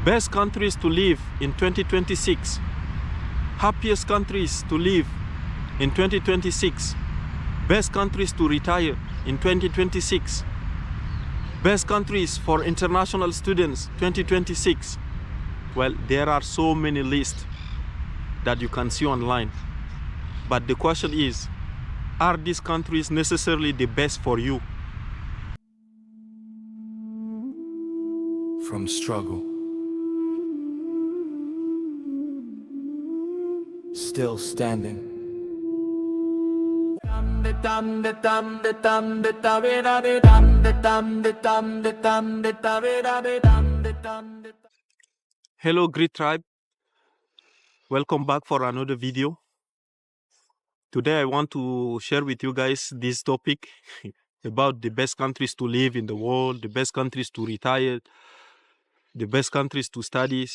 Best countries to live in 2026. Happiest countries to live in 2026. Best countries to retire in 2026. Best countries for international students 2026. Well, there are so many lists that you can see online. But the question is, are these countries necessarily the best for you? From struggle, still standing. Hello, Great Tribe. Welcome back for another video. Today I want to share with you guys this topic about the best countries to live in the world, the best countries to retire, the best countries to study.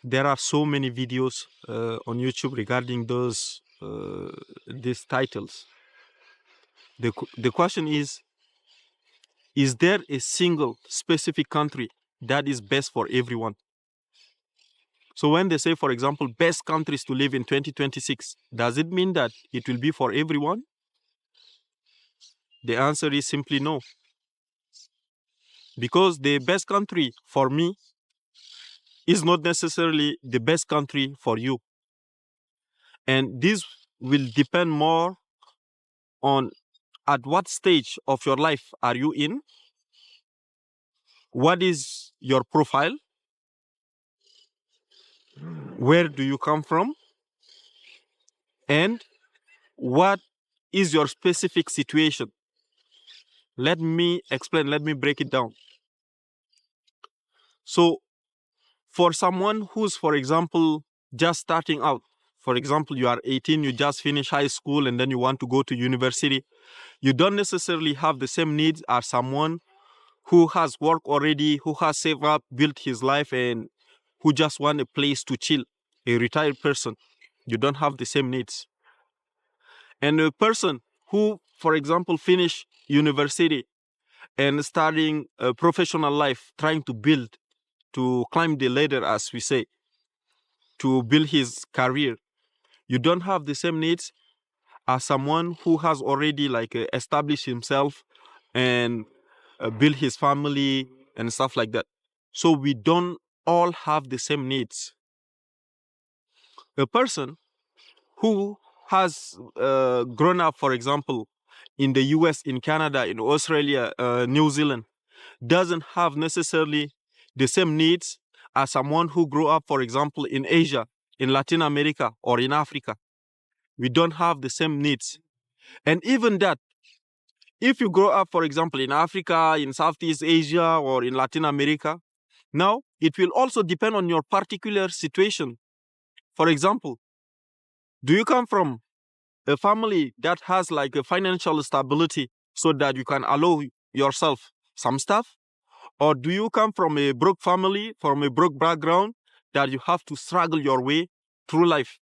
There are so many videos on YouTube regarding these titles. The question is there a single specific country that is best for everyone? So when they say, for example, best countries to live in 2026, does it mean that it will be for everyone? The answer is simply no. Because the best country for me is not necessarily the best country for you. And this will depend more on at what stage of your life are you in? What is your profile? Where do you come from? And what is your specific situation? Let me explain, let me break it down. So for someone who's, for example, just starting out, for example, you are 18, you just finished high school and then you want to go to university, you don't necessarily have the same needs as someone who has worked already, who has saved up, built his life, and who just want a place to chill, a retired person. You don't have the same needs. And a person who, for example, finished university and starting a professional life, trying to build, to climb the ladder, as we say, to build his career, you don't have the same needs as someone who has already established himself and build his family and stuff like that. So we don't all have the same needs. A person who has grown up, for example, in the US, in Canada, in Australia, New Zealand, doesn't have necessarily the same needs as someone who grew up, for example, in Asia, in Latin America, or in Africa. We don't have the same needs. And even that, if you grow up, for example, in Africa, in Southeast Asia, or in Latin America, now it will also depend on your particular situation. For example, do you come from a family that has like a financial stability so that you can allow yourself some stuff? Or do you come from a broke family, from a broke background that you have to struggle your way through life?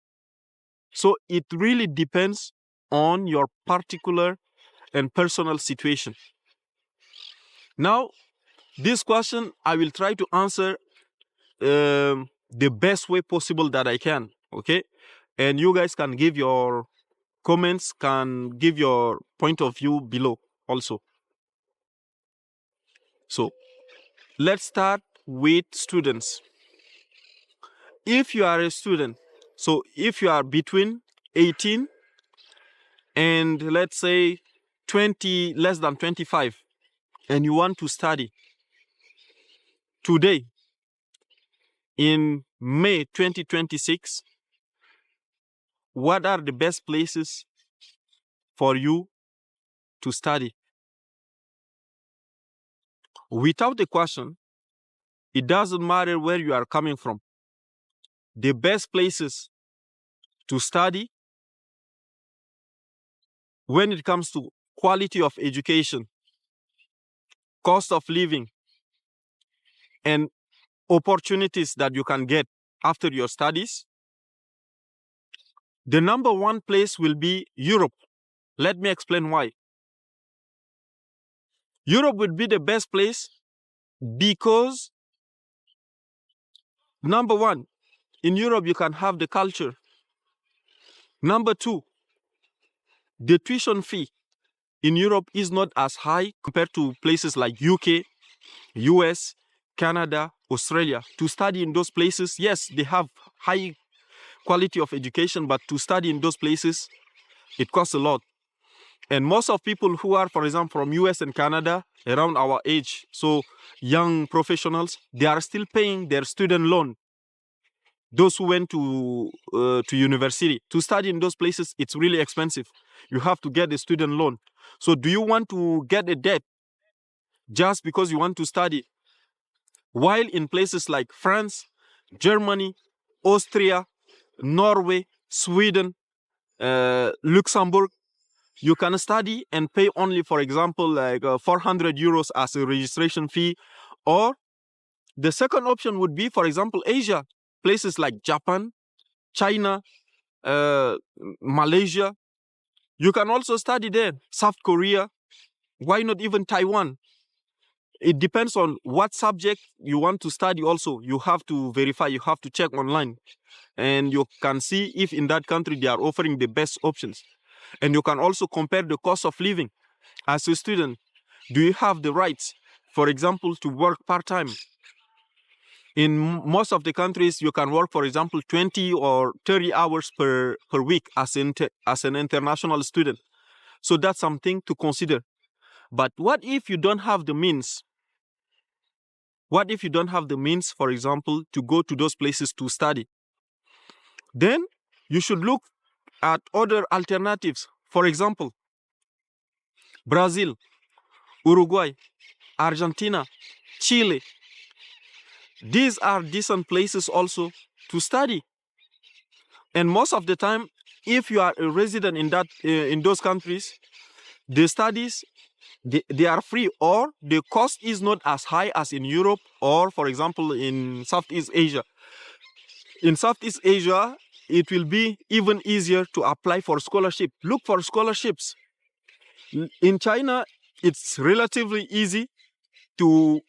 So it really depends on your particular and personal situation. Now, this question, I will try to answer the best way possible that I can, okay? And you guys can give your comments, can give your point of view below also. So let's start with students. If you are a student, so if you are between 18 and let's say 20, less than 25, and you want to study today, in May 2026, what are the best places for you to study? Without a question, it doesn't matter where you are coming from. The best places to study when it comes to quality of education, cost of living, and opportunities that you can get after your studies, the number one place will be Europe. Let me explain why. Europe would be the best place because Number one, in Europe, you can have the culture. Number two, the tuition fee in Europe is not as high compared to places like UK, US, Canada, Australia. To study in those places, yes, they have high quality of education, but to study in those places, it costs a lot. And most of people who are, for example, from US and Canada, around our age, so young professionals, they are still paying their student loan. Those who went to university, to study in those places, it's really expensive. You have to get a student loan. So do you want to get a debt just because you want to study? While in places like France, Germany, Austria, Norway, Sweden, Luxembourg, you can study and pay only, for example, like 400 euros as a registration fee. Or the second option would be, for example, Asia, places like Japan, China, Malaysia. You can also study there. South Korea, why not even Taiwan? It depends on what subject you want to study also. You have to verify, you have to check online. And you can see if in that country they are offering the best options. And you can also compare the cost of living. As a student, do you have the rights, for example, to work part-time? In most of the countries, you can work, for example, 20 or 30 hours per week as an international student. So that's something to consider. But what if you don't have the means? What if you don't have the means, for example, to go to those places to study? Then you should look at other alternatives. For example, Brazil, Uruguay, Argentina, Chile. These are decent places also to study. And most of the time, if you are a resident in those countries, the studies, they are free, or the cost is not as high as in Europe or, for example, in Southeast Asia. In Southeast Asia, it will be even easier to apply for scholarship. Look for scholarships. In China, it's relatively easy to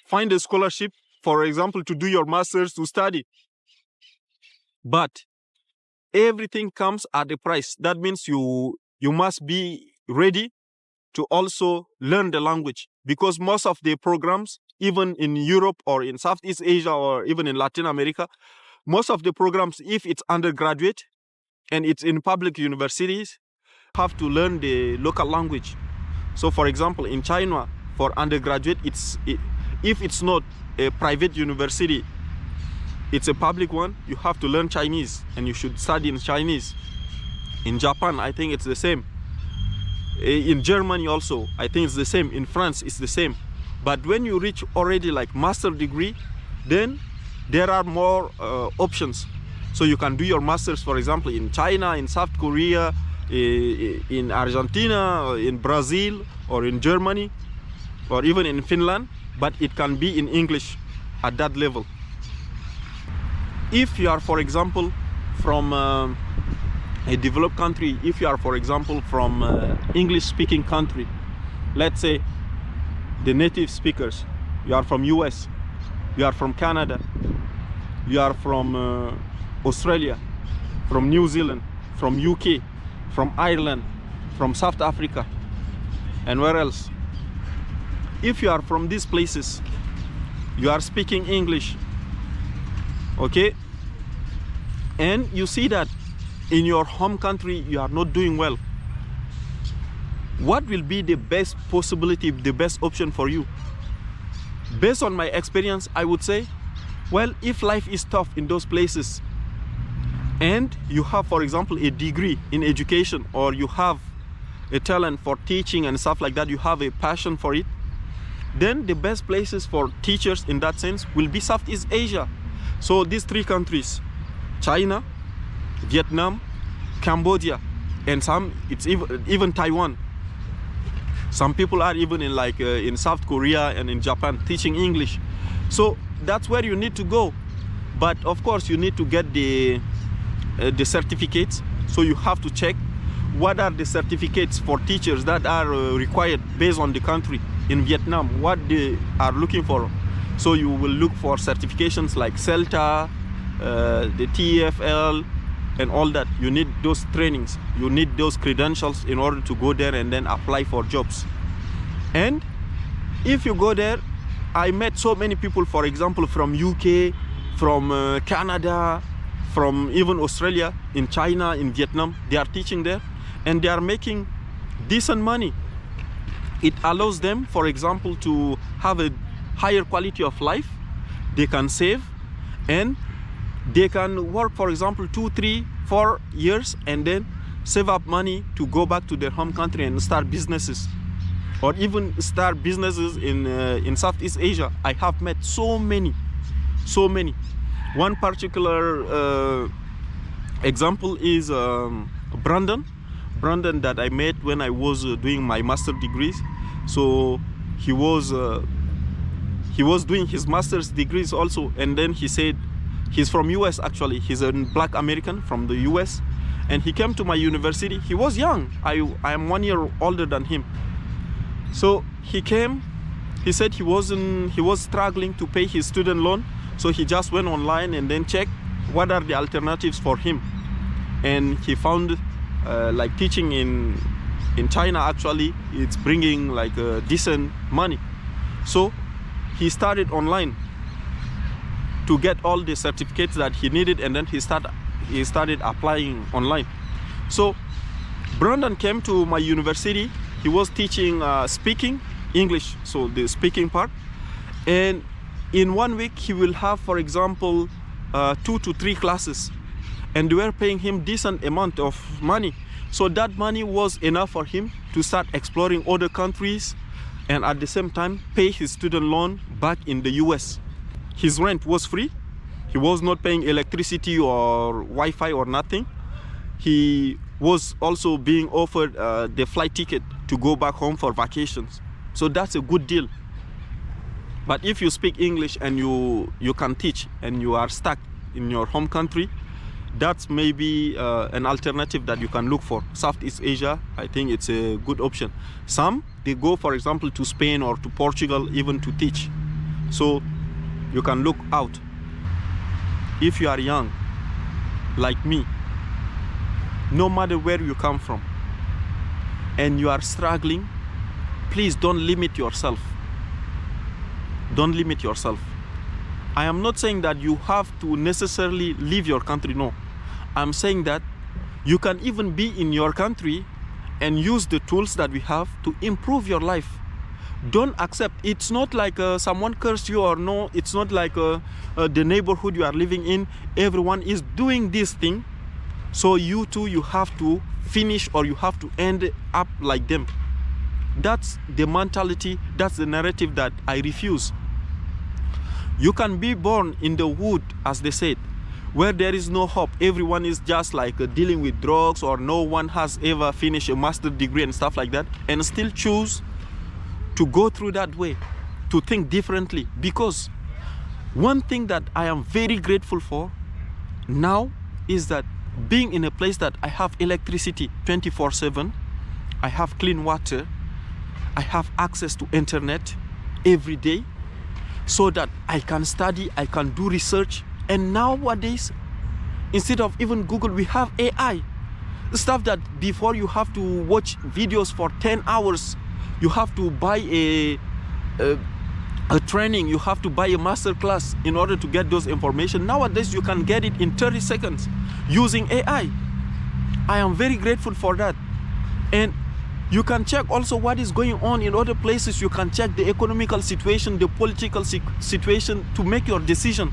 find a scholarship, for example, to do your master's, to study. But everything comes at a price. That means you must be ready to also learn the language, because most of the programs, even in Europe or in Southeast Asia or even in Latin America, most of the programs, if it's undergraduate and it's in public universities, have to learn the local language. So for example, in China, for undergraduate, if it's not a private university, it's a public one, you have to learn Chinese and you should study in Chinese. In Japan, I think it's the same. In Germany also, I think it's the same. In France, it's the same. But when you reach already like master degree, then there are more options. So you can do your masters, for example, in China, in South Korea, in Argentina, in Brazil, or in Germany, or even in Finland, but it can be in English at that level. If you are, for example, from a developed country, if you are, for example, from English-speaking country, let's say the native speakers, you are from US, you are from Canada, you are from Australia, from New Zealand, from UK, from Ireland, from South Africa, and where else? If you are from these places, you are speaking English, okay? And you see that in your home country, you are not doing well. What will be the best possibility, the best option for you? Based on my experience, I would say, well, if life is tough in those places and you have, for example, a degree in education, or you have a talent for teaching and stuff like that, you have a passion for it, then the best places for teachers in that sense will be Southeast Asia. So these three countries, China, Vietnam, Cambodia, and it's even Taiwan. Some people are even in in South Korea and in Japan teaching English. So that's where you need to go. But of course, you need to get the certificates. So you have to check what are the certificates for teachers that are required based on the country. In Vietnam, what they are looking for. So you will look for certifications like CELTA, the TEFL, and all that. You need those trainings. You need those credentials in order to go there and then apply for jobs. And if you go there, I met so many people, for example, from UK, from Canada, from even Australia, in China, in Vietnam. They are teaching there and they are making decent money. It allows them, for example, to have a higher quality of life. They can save and they can work, for example, 2, 3, 4 years and then save up money to go back to their home country and start businesses, or even start businesses in Southeast Asia. I have met so many. One particular example is Brandon that I met when I was doing my master degrees. So he was doing his master's degrees also, and then he said he's from US actually. He's a black American from the US, and he came to my university. He was young. I am 1 year older than him. So he came. He said he was struggling to pay his student loan. So he just went online and then checked what are the alternatives for him, and he found like teaching in China actually it's bringing like decent money. So he started online to get all the certificates that he needed, and then he started applying online. So Brandon came to my university. He was teaching speaking English, so the speaking part, and in 1 week he will have, for example, 2 to 3 classes, and they were paying him decent amount of money. So that money was enough for him to start exploring other countries and at the same time pay his student loan back in the US. His rent was free. He was not paying electricity or Wi-Fi or nothing. He was also being offered the flight ticket to go back home for vacations. So that's a good deal. But if you speak English and you can teach and you are stuck in your home country, that's maybe an alternative that you can look for. Southeast Asia, I think it's a good option. Some, they go, for example, to Spain or to Portugal even to teach. So you can look out. If you are young, like me, no matter where you come from, and you are struggling, please don't limit yourself. Don't limit yourself. I am not saying that you have to necessarily leave your country, no. I'm saying that you can even be in your country and use the tools that we have to improve your life. Don't accept, it's not like someone cursed you or no, it's not like the neighborhood you are living in, everyone is doing this thing, so you too, you have to finish or you have to end up like them. That's the mentality, that's the narrative that I refuse. You can be born in the wood, as they said, where there is no hope. Everyone is just like dealing with drugs, or no one has ever finished a master's degree and stuff like that, and still choose to go through that way, to think differently. Because one thing that I am very grateful for now is that being in a place that I have electricity 24/7, I have clean water, I have access to internet every day, so that I can study, I can do research. And nowadays, instead of even Google, we have AI. Stuff that before you have to watch videos for 10 hours, you have to buy a training, you have to buy a master class in order to get those information. Nowadays, you can get it in 30 seconds using AI. I am very grateful for that. And you can check also what is going on in other places. You can check the economical situation, the political situation to make your decision.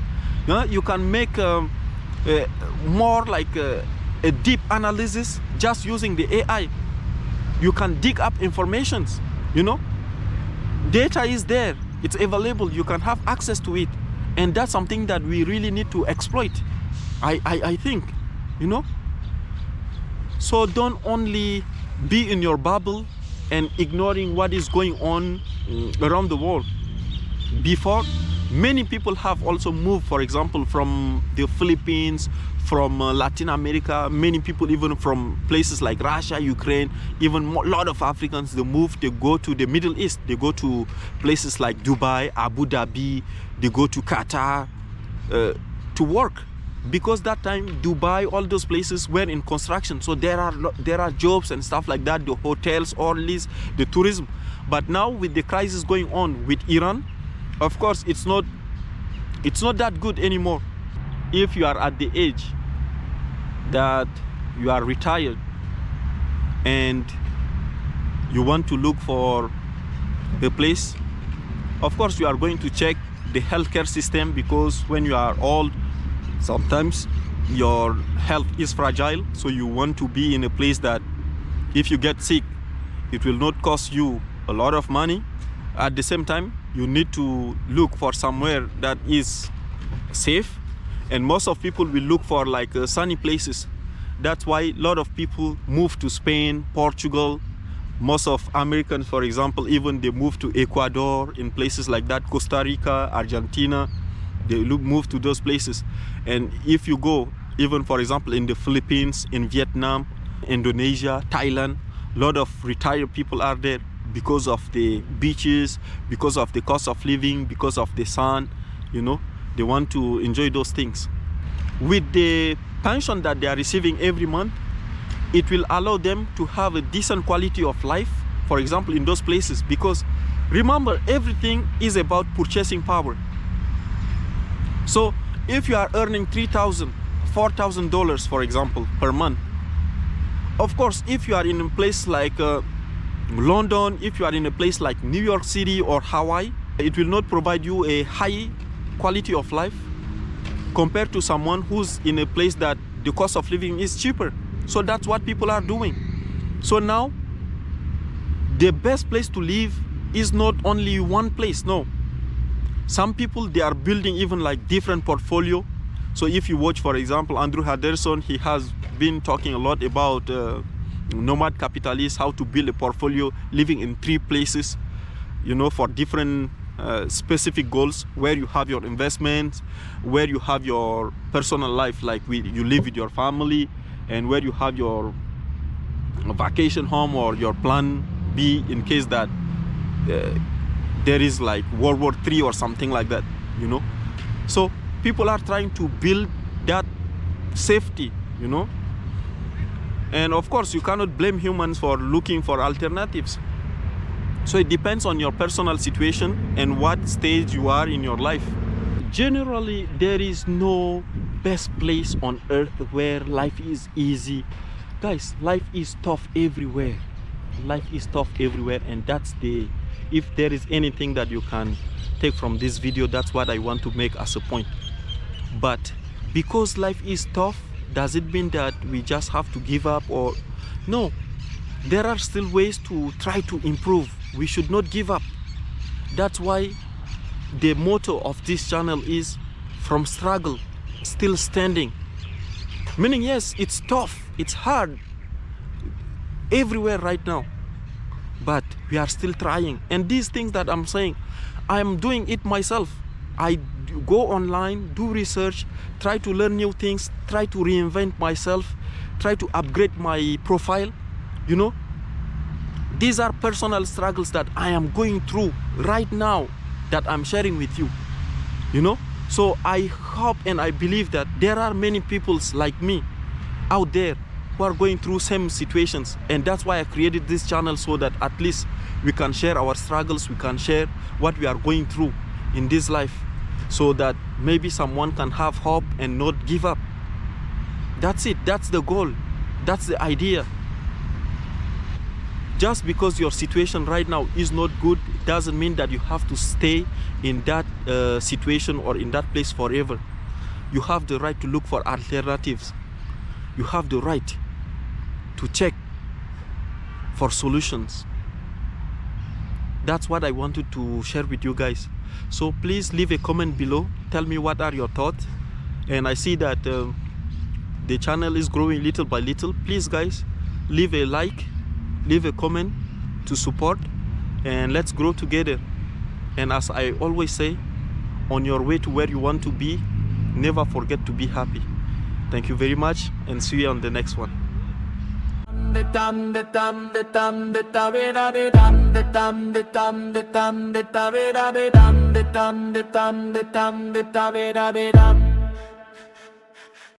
You can make more like a deep analysis just using the AI. You can dig up informations, Data is there, it's available, you can have access to it. And that's something that we really need to exploit, I think, So don't only be in your bubble and ignoring what is going on around the world. Before, Many people have also moved, for example, from the Philippines, from Latin America. Many people even from places like Russia, Ukraine, even a lot of Africans, they move, they go to the Middle East. They go to places like Dubai, Abu Dhabi, they go to Qatar to work. Because that time, Dubai, all those places were in construction. So there are jobs and stuff like that, the hotels, all this, the tourism. But now with the crisis going on with Iran, of course, it's not that good anymore. If you are at the age that you are retired and you want to look for a place, of course, you are going to check the healthcare system, because when you are old, sometimes your health is fragile. So you want to be in a place that if you get sick, it will not cost you a lot of money. At the same time, you need to look for somewhere that is safe, and most of people will look for like sunny places. That's why a lot of people move to Spain, Portugal. Most of Americans, for example, even they move to Ecuador, in places like that, Costa Rica, Argentina. They move to those places. And if you go, even for example, in the Philippines, in Vietnam, Indonesia, Thailand, a lot of retired people are there because of the beaches, because of the cost of living, because of the sun, you know, they want to enjoy those things. With the pension that they are receiving every month, it will allow them to have a decent quality of life, for example, in those places. Because remember, everything is about purchasing power. So if you are earning $3,000, $4,000, for example, per month, of course, if you are in a place like London, if you are in a place like New York City or Hawaii, it will not provide you a high quality of life compared to someone who's in a place that the cost of living is cheaper. So that's what people are doing. So now, the best place to live is not only one place, no. Some people, they are building even like different portfolio. So if you watch, for example, Andrew Henderson, he has been talking a lot about nomad capitalists, how to build a portfolio, living in 3 places, you know, for different specific goals, where you have your investments, where you have your personal life, like you live with your family, and where you have your vacation home or your plan B in case that there is like World War III or something like that, you know. So people are trying to build that safety, you know. And of course, you cannot blame humans for looking for alternatives. So it depends on your personal situation and what stage you are in your life. Generally, there is no best place on earth where life is easy. Guys, life is tough everywhere. Life is tough everywhere, and that's if there is anything that you can take from this video, that's what I want to make as a point. But because life is tough, does it mean that we just have to give up? Or no, there are still ways to try to improve. We should not give up. That's why the motto of this channel is from struggle, still standing. Meaning, yes, it's tough, it's hard everywhere right now, but we are still trying. And these things that I'm saying, I'm doing it myself. I go online, do research, try to learn new things, try to reinvent myself, try to upgrade my profile, you know. These are personal struggles that I am going through right now that I'm sharing with you, you know. So I hope and I believe that there are many people like me out there who are going through same situations, and that's why I created this channel, so that at least we can share our struggles, we can share what we are going through in this life, so that maybe someone can have hope and not give up. That's it, that's the goal, that's the idea. Just because your situation right now is not good doesn't mean that you have to stay in that situation or in that place forever. You have the right to look for alternatives. You have the right to check for solutions. That's what I wanted to share with you guys. So please leave a comment below. Tell me what are your thoughts. And I see that the channel is growing little by little. Please guys, leave a like, leave a comment to support, and let's grow together. And as I always say, on your way to where you want to be, never forget to be happy. Thank you very much, and see you on the next one.